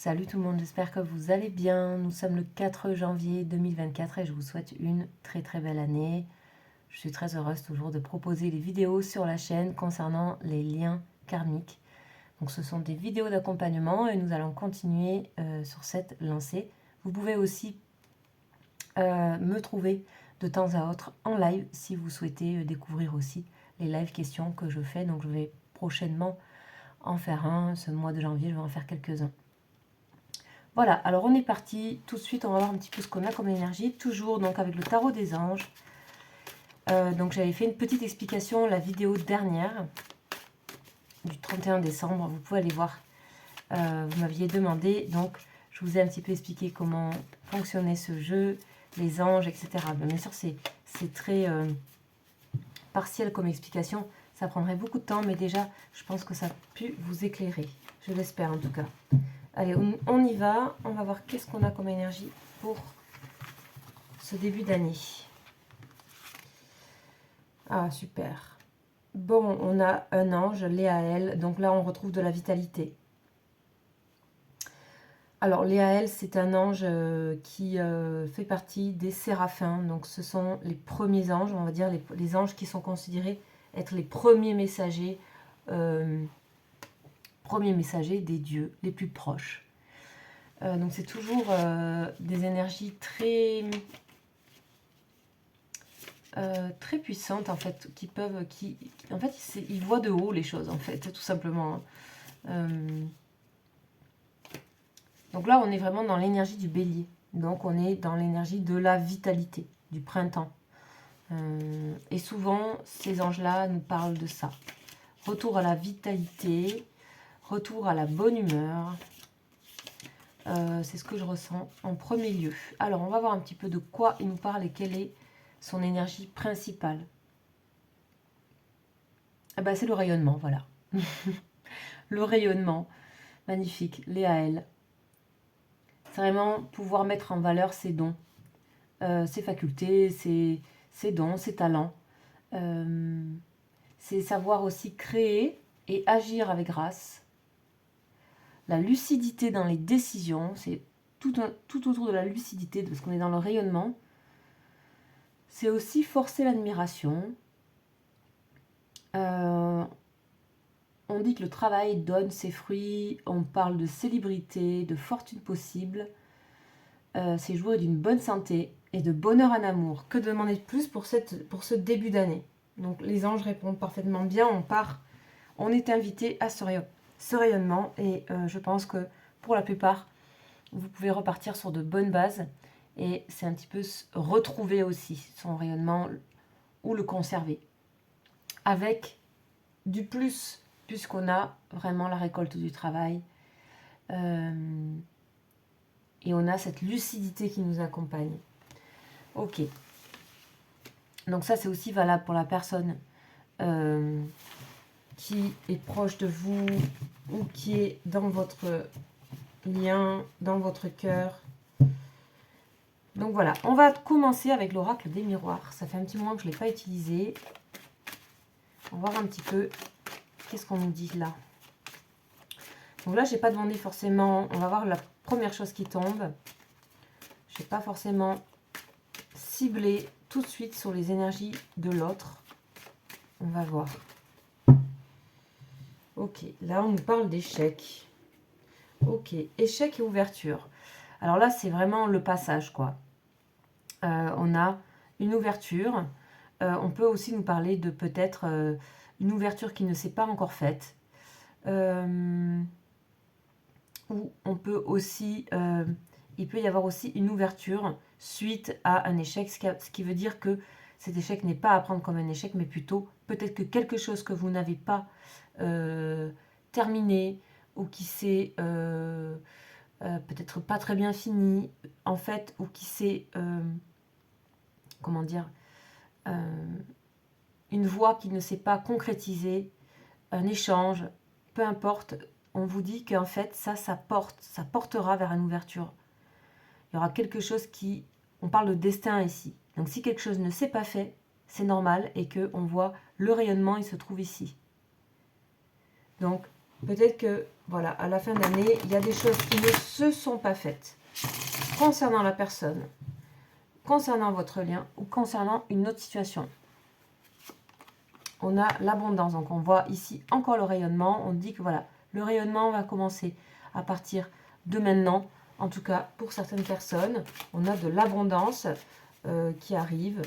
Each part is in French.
Salut tout le monde, j'espère que vous allez bien. Nous sommes le 4 janvier 2024 et je vous souhaite une très très belle année. Je suis très heureuse toujours de proposer les vidéos sur la chaîne concernant les liens karmiques. Donc ce sont des vidéos d'accompagnement et nous allons continuer sur cette lancée. Vous pouvez aussi me trouver de temps à autre en live si vous souhaitez découvrir aussi les live questions que je fais. Donc je vais prochainement en faire un. Ce mois de janvier, je vais en faire quelques-uns. Voilà, alors on est parti. Tout de suite, on va voir un petit peu ce qu'on a comme énergie. Toujours donc avec le tarot des anges. Donc j'avais fait une petite explication la vidéo dernière du 31 décembre. Vous pouvez aller voir. Vous m'aviez demandé, donc je vous ai un petit peu expliqué comment fonctionnait ce jeu, les anges, etc. Bien sûr, c'est très partiel comme explication. Ça prendrait beaucoup de temps, mais déjà, je pense que ça a pu vous éclairer. Je l'espère en tout cas. Allez, on y va. On va voir qu'est-ce qu'on a comme énergie pour ce début d'année. Ah, super. Bon, on a un ange, Léaël. Donc là, on retrouve de la vitalité. Alors, Léaël, c'est un ange qui fait partie des séraphins. Donc, ce sont les premiers anges, on va dire les anges qui sont considérés être les premiers messagers des dieux les plus proches. Donc c'est toujours des énergies très puissantes en fait, en fait ils voient de haut les choses en fait, tout simplement. Donc là on est vraiment dans l'énergie du bélier, donc on est dans l'énergie de la vitalité, du printemps. Et souvent ces anges-là nous parlent de ça. Retour à la vitalité, retour à la bonne humeur. C'est ce que je ressens en premier lieu. Alors, on va voir un petit peu de quoi il nous parle et quelle est son énergie principale. Ah bah, c'est le rayonnement, voilà. Le rayonnement, magnifique, Léaël. C'est vraiment pouvoir mettre en valeur ses dons, ses facultés, ses dons, ses talents. C'est savoir aussi créer et agir avec grâce. La lucidité dans les décisions, c'est tout autour de la lucidité, parce qu'on est dans le rayonnement. C'est aussi forcer l'admiration. On dit que le travail donne ses fruits. On parle de célébrité, de fortune possible. C'est jouer d'une bonne santé et de bonheur en amour. Que demander de plus pour ce début d'année? Donc les anges répondent parfaitement bien. On est invité à ce rayonnement. Et je pense que pour la plupart, vous pouvez repartir sur de bonnes bases. Et c'est un petit peu retrouver aussi son rayonnement ou le conserver. Avec du plus, puisqu'on a vraiment la récolte du travail. Et on a cette lucidité qui nous accompagne. Ok. Donc ça, c'est aussi valable pour la personne qui est proche de vous ou qui est dans votre lien, dans votre cœur. Donc voilà, on va commencer avec l'oracle des miroirs. Ça fait un petit moment que je ne l'ai pas utilisé. On va voir un petit peu qu'est-ce qu'on nous dit là. Donc là, je n'ai pas demandé forcément... On va voir la première chose qui tombe. Je n'ai pas forcément ciblé tout de suite sur les énergies de l'autre. On va voir. Ok, là, on nous parle d'échec. Ok, échec et ouverture. Alors là, c'est vraiment le passage, quoi. On a une ouverture. On peut aussi nous parler de peut-être une ouverture qui ne s'est pas encore faite. Ou on peut aussi... il peut y avoir aussi une ouverture suite à un échec, ce qui veut dire que cet échec n'est pas à prendre comme un échec, mais plutôt peut-être que quelque chose que vous n'avez pas terminé ou qui s'est peut-être pas très bien fini, en fait, ou qui s'est, comment dire, une voie qui ne s'est pas concrétisée, un échange, peu importe, on vous dit qu'en fait, ça portera vers une ouverture. Il y aura quelque chose qui... On parle de destin ici. Donc si quelque chose ne s'est pas fait, c'est normal et qu'on voit le rayonnement, il se trouve ici. Donc peut-être que voilà, à la fin d'année, il y a des choses qui ne se sont pas faites concernant la personne, concernant votre lien ou concernant une autre situation. On a l'abondance, donc on voit ici encore le rayonnement. On dit que voilà, le rayonnement va commencer à partir de maintenant. En tout cas, pour certaines personnes, on a de l'abondance qui arrive.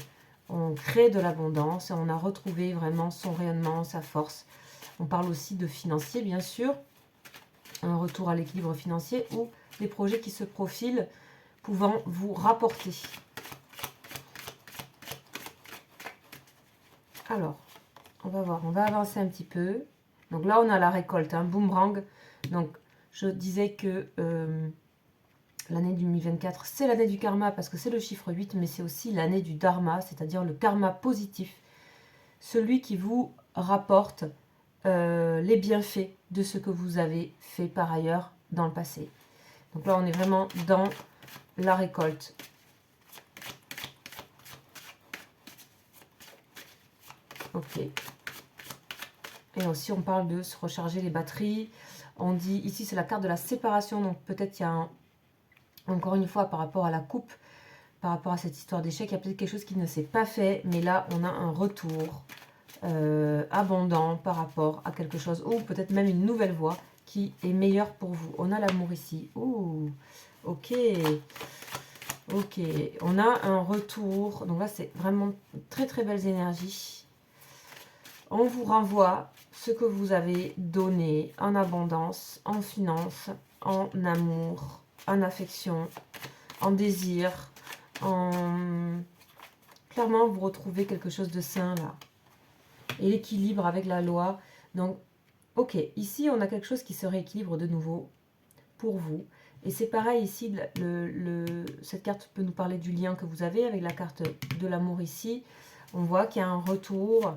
On crée de l'abondance et on a retrouvé vraiment son rayonnement, sa force. On parle aussi de financier, bien sûr. Un retour à l'équilibre financier ou des projets qui se profilent pouvant vous rapporter. Alors, on va voir, on va avancer un petit peu. Donc là, on a la récolte, un boomerang. Donc, je disais que l'année 2024, c'est l'année du karma parce que c'est le chiffre 8, mais c'est aussi l'année du dharma, c'est-à-dire le karma positif. Celui qui vous rapporte les bienfaits de ce que vous avez fait par ailleurs dans le passé. Donc là, on est vraiment dans la récolte. Ok. Et aussi, on parle de se recharger les batteries. On dit, ici, c'est la carte de la séparation. Donc, peut-être il y a, encore une fois, par rapport à la coupe, par rapport à cette histoire d'échec, il y a peut-être quelque chose qui ne s'est pas fait. Mais là, on a un retour abondant par rapport à quelque chose. Ou peut-être même une nouvelle voie qui est meilleure pour vous. On a l'amour ici. Ouh, ok. Ok. On a un retour. Donc là, c'est vraiment très, très belles énergies. On vous renvoie ce que vous avez donné en abondance, en finance, en amour, en affection, en désir, en... Clairement, vous retrouvez quelque chose de sain là. Et l'équilibre avec la loi. Donc, ok, ici, on a quelque chose qui se rééquilibre de nouveau pour vous. Et c'est pareil ici, cette carte peut nous parler du lien que vous avez avec la carte de l'amour ici. On voit qu'il y a un retour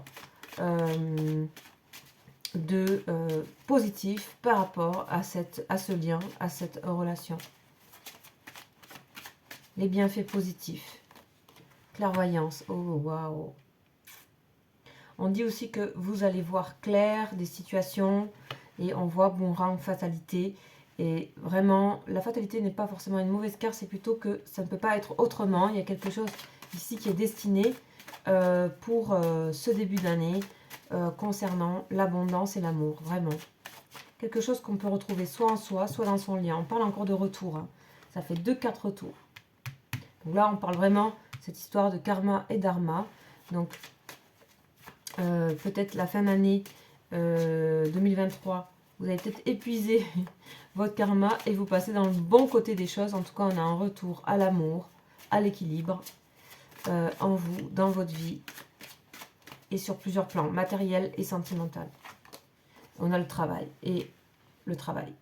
positif par rapport à ce lien, à cette relation. Les bienfaits positifs. Clairvoyance. Oh, waouh. On dit aussi que vous allez voir clair des situations et on voit boomerang, fatalité. Et vraiment, la fatalité n'est pas forcément une mauvaise carte, c'est plutôt que ça ne peut pas être autrement. Il y a quelque chose ici qui est destiné pour ce début d'année concernant l'abondance et l'amour, vraiment. Quelque chose qu'on peut retrouver soit en soi, soit dans son lien. On parle encore de retour. Hein. Ça fait 2-4 retours. Donc là, on parle vraiment cette histoire de karma et dharma. Donc, peut-être la fin d'année 2023, vous avez peut-être épuisé votre karma et vous passez dans le bon côté des choses. En tout cas, on a un retour à l'amour, à l'équilibre en vous, dans votre vie et sur plusieurs plans, matériel et sentimental. On a le travail et le travail.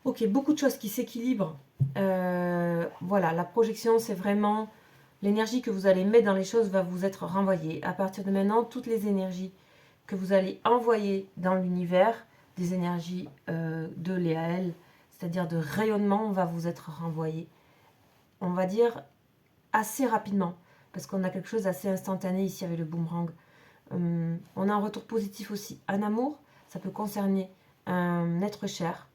Ok, beaucoup de choses qui s'équilibrent. Voilà, la projection, c'est vraiment l'énergie que vous allez mettre dans les choses va vous être renvoyée. À partir de maintenant, toutes les énergies que vous allez envoyer dans l'univers, des énergies de Léaël, c'est-à-dire de rayonnement, va vous être renvoyé. On va dire assez rapidement, parce qu'on a quelque chose d'assez instantané ici avec le boomerang. On a un retour positif aussi. Un amour, ça peut concerner un être cher.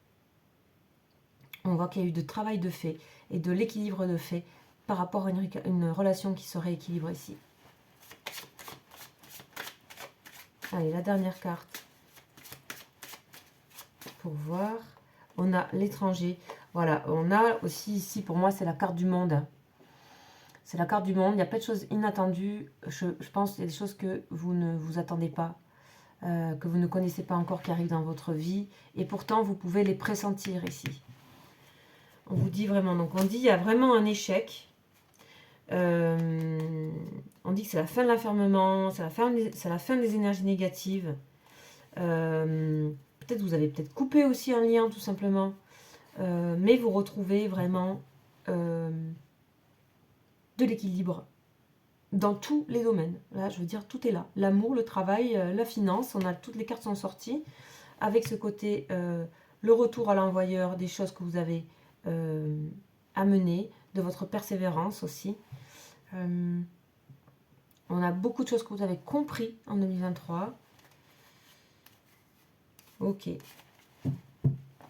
On voit qu'il y a eu de travail de fait et de l'équilibre de fait par rapport à une relation qui serait équilibrée ici. Allez, la dernière carte pour voir. On a l'étranger. Voilà, on a aussi ici, pour moi, c'est la carte du monde. C'est la carte du monde. Il y a plein de choses inattendues. Je pense qu'il y a des choses que vous ne vous attendez pas, que vous ne connaissez pas encore qui arrivent dans votre vie. Et pourtant, vous pouvez les pressentir ici. On vous dit vraiment, donc on dit il y a vraiment un échec. On dit que c'est la fin de l'enfermement, c'est la fin des énergies négatives. Peut-être vous avez peut-être coupé aussi un lien tout simplement. Mais vous retrouvez vraiment de l'équilibre dans tous les domaines. Là, je veux dire, tout est là. L'amour, le travail, la finance, toutes les cartes sont sorties. Avec ce côté, le retour à l'envoyeur, des choses que vous avez amenées, de votre persévérance aussi. On a beaucoup de choses que vous avez compris en 2023. Ok.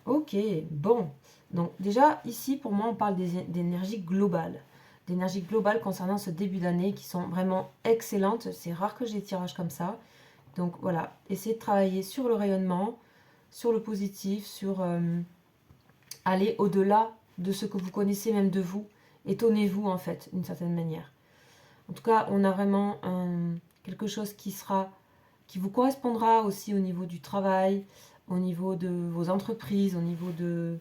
Ok, bon. Donc déjà, ici, pour moi, on parle d'énergie globale. D'énergie globale concernant ce début d'année qui sont vraiment excellentes. C'est rare que j'ai des tirages comme ça. Donc voilà, essayez de travailler sur le rayonnement, sur le positif, sur aller au-delà de ce que vous connaissez même de vous. Étonnez-vous en fait, d'une certaine manière. En tout cas, on a vraiment quelque chose qui vous correspondra aussi au niveau du travail, au niveau de vos entreprises, au niveau de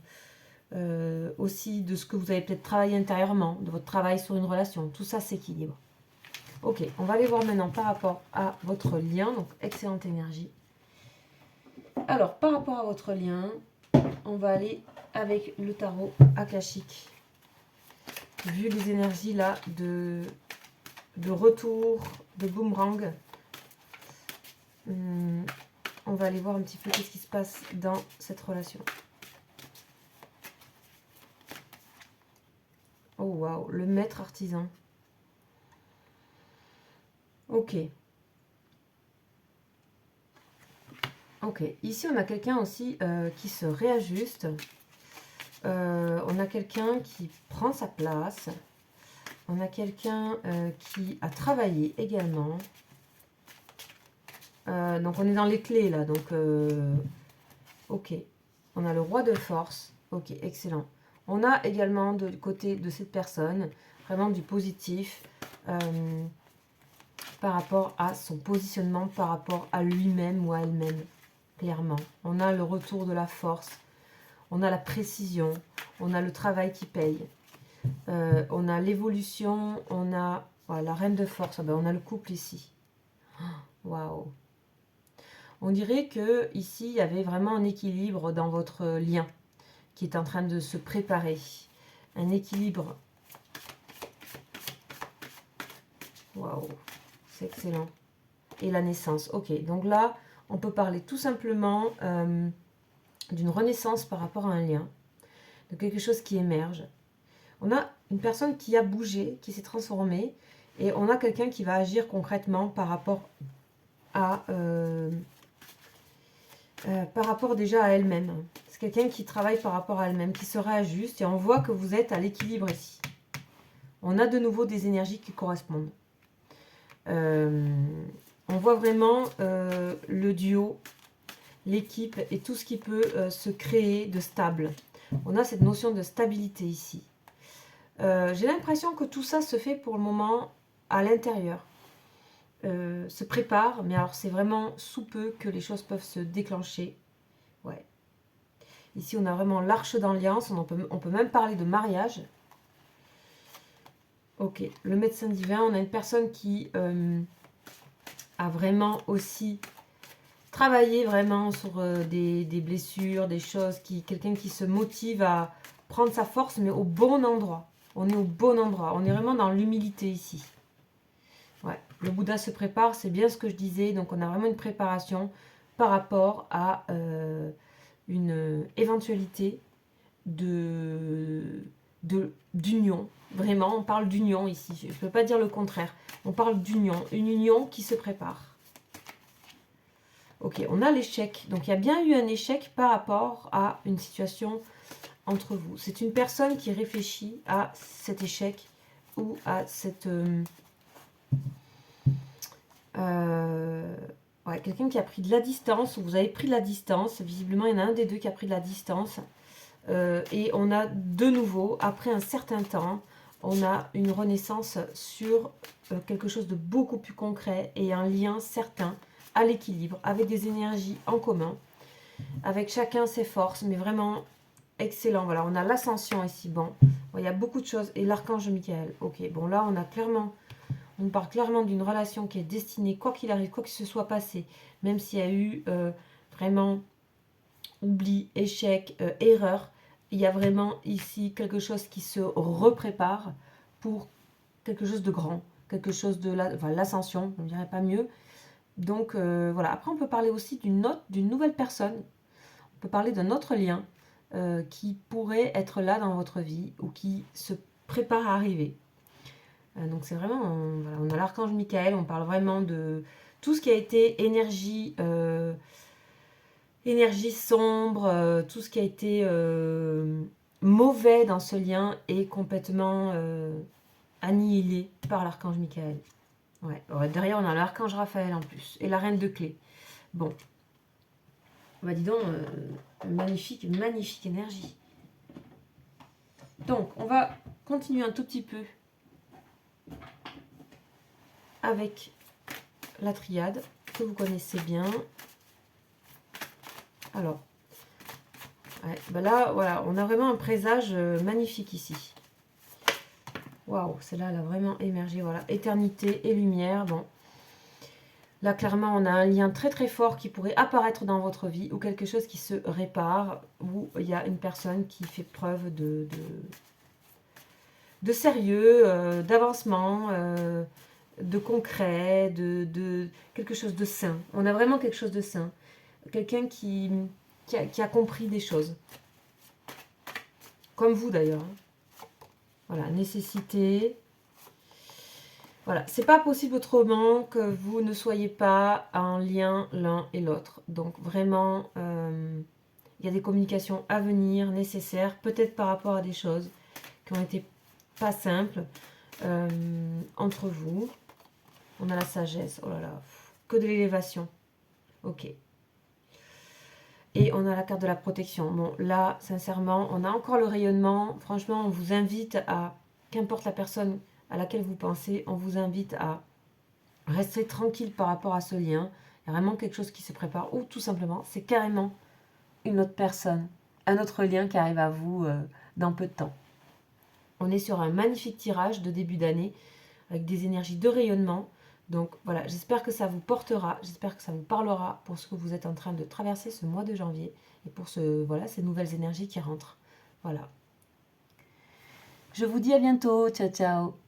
aussi de ce que vous avez peut-être travaillé intérieurement, de votre travail sur une relation. Tout ça s'équilibre. Ok, on va aller voir maintenant par rapport à votre lien. Donc, excellente énergie. Alors, par rapport à votre lien, on va aller avec le tarot akashique. Vu les énergies là de retour, de boomerang, on va aller voir un petit peu ce qui se passe dans cette relation. Oh waouh, le maître artisan. Ok. Ok, ici on a quelqu'un aussi qui se réajuste. On a quelqu'un qui prend sa place. On a quelqu'un qui a travaillé également. Donc on est dans les clés là. Donc ok. On a le roi de force. Ok, excellent. On a également de côté de cette personne vraiment du positif par rapport à son positionnement, par rapport à lui-même ou à elle-même. Clairement. On a le retour de la force. On a la précision. On a le travail qui paye. On a l'évolution. On a voilà, la reine de force. Ah ben, on a le couple ici. Waouh. On dirait que ici il y avait vraiment un équilibre dans votre lien qui est en train de se préparer. Un équilibre. Waouh. C'est excellent. Et la naissance. Ok, donc là, on peut parler tout simplement d'une renaissance par rapport à un lien, de quelque chose qui émerge. On a une personne qui a bougé, qui s'est transformée, et on a quelqu'un qui va agir concrètement par rapport à déjà à elle-même. C'est quelqu'un qui travaille par rapport à elle-même, qui se réajuste, et on voit que vous êtes à l'équilibre ici. On a de nouveau des énergies qui correspondent. On voit vraiment le duo, l'équipe et tout ce qui peut se créer de stable. On a cette notion de stabilité ici. J'ai l'impression que tout ça se fait pour le moment à l'intérieur. Se prépare, mais alors c'est vraiment sous peu que les choses peuvent se déclencher. Ouais. Ici, on a vraiment l'arche d'alliance. On peut même parler de mariage. Ok, le médecin divin. On a une personne qui a vraiment aussi travaillé vraiment sur des blessures, des choses, quelqu'un qui se motive à prendre sa force, mais au bon endroit. On est au bon endroit. On est vraiment dans l'humilité ici. Ouais, le Bouddha se prépare, c'est bien ce que je disais. Donc, on a vraiment une préparation par rapport à une éventualité d'union. Vraiment, on parle d'union ici. Je ne peux pas dire le contraire. On parle d'union. Une union qui se prépare. Ok, on a l'échec. Donc, il y a bien eu un échec par rapport à une situation entre vous. C'est une personne qui réfléchit à cet échec ou à cette... ouais, quelqu'un qui a pris de la distance, ou vous avez pris de la distance. Visiblement, il y en a un des deux qui a pris de la distance. Et on a de nouveau, après un certain temps, on a une renaissance sur quelque chose de beaucoup plus concret et un lien certain à l'équilibre, avec des énergies en commun, avec chacun ses forces, mais vraiment excellent. Voilà, on a l'ascension ici. Bon, il y a beaucoup de choses. Et l'archange Michael. Ok, bon là, on parle clairement d'une relation qui est destinée, quoi qu'il arrive, quoi que ce soit passé, même s'il y a eu vraiment oubli, échec, erreur, il y a vraiment ici quelque chose qui se reprépare pour quelque chose de grand, quelque chose de l'ascension, on ne dirait pas mieux. Donc voilà, après on peut parler aussi d'une nouvelle personne, on peut parler d'un autre lien qui pourrait être là dans votre vie ou qui se prépare à arriver. Donc c'est vraiment, voilà, on a l'archange Michael, on parle vraiment de tout ce qui a été énergie énergie sombre, tout ce qui a été mauvais dans ce lien est complètement annihilé par l'archange Michael. Ouais. Derrière, on a l'archange Raphaël en plus, et la reine de clés. Bon. Bah dis donc, magnifique, magnifique énergie. Donc, on va continuer un tout petit peu avec la triade que vous connaissez bien. Alors, ouais, bah là, voilà, on a vraiment un présage magnifique ici. Waouh, celle-là, elle a vraiment émergé. Voilà, éternité et lumière. Bon, là, clairement, on a un lien très très fort qui pourrait apparaître dans votre vie ou quelque chose qui se répare, où il y a une personne qui fait preuve de sérieux, d'avancement, de concret, de quelque chose de sain. On a vraiment quelque chose de sain. Quelqu'un qui a compris des choses. Comme vous d'ailleurs. Voilà, nécessité. Voilà, c'est pas possible autrement que vous ne soyez pas en lien l'un et l'autre. Donc vraiment, il y a des communications à venir, nécessaires, peut-être par rapport à des choses qui ont été pas simples entre vous. On a la sagesse, oh là là, que de l'élévation. Ok. Et on a la carte de la protection. Bon, là, sincèrement, on a encore le rayonnement. Franchement, on vous invite à, qu'importe la personne à laquelle vous pensez, on vous invite à rester tranquille par rapport à ce lien. Il y a vraiment quelque chose qui se prépare. Ou tout simplement, c'est carrément une autre personne, un autre lien qui arrive à vous dans peu de temps. On est sur un magnifique tirage de début d'année avec des énergies de rayonnement. Donc voilà, j'espère que ça vous portera, j'espère que ça vous parlera pour ce que vous êtes en train de traverser ce mois de janvier et pour ces nouvelles énergies qui rentrent. Voilà. Je vous dis à bientôt, ciao ciao.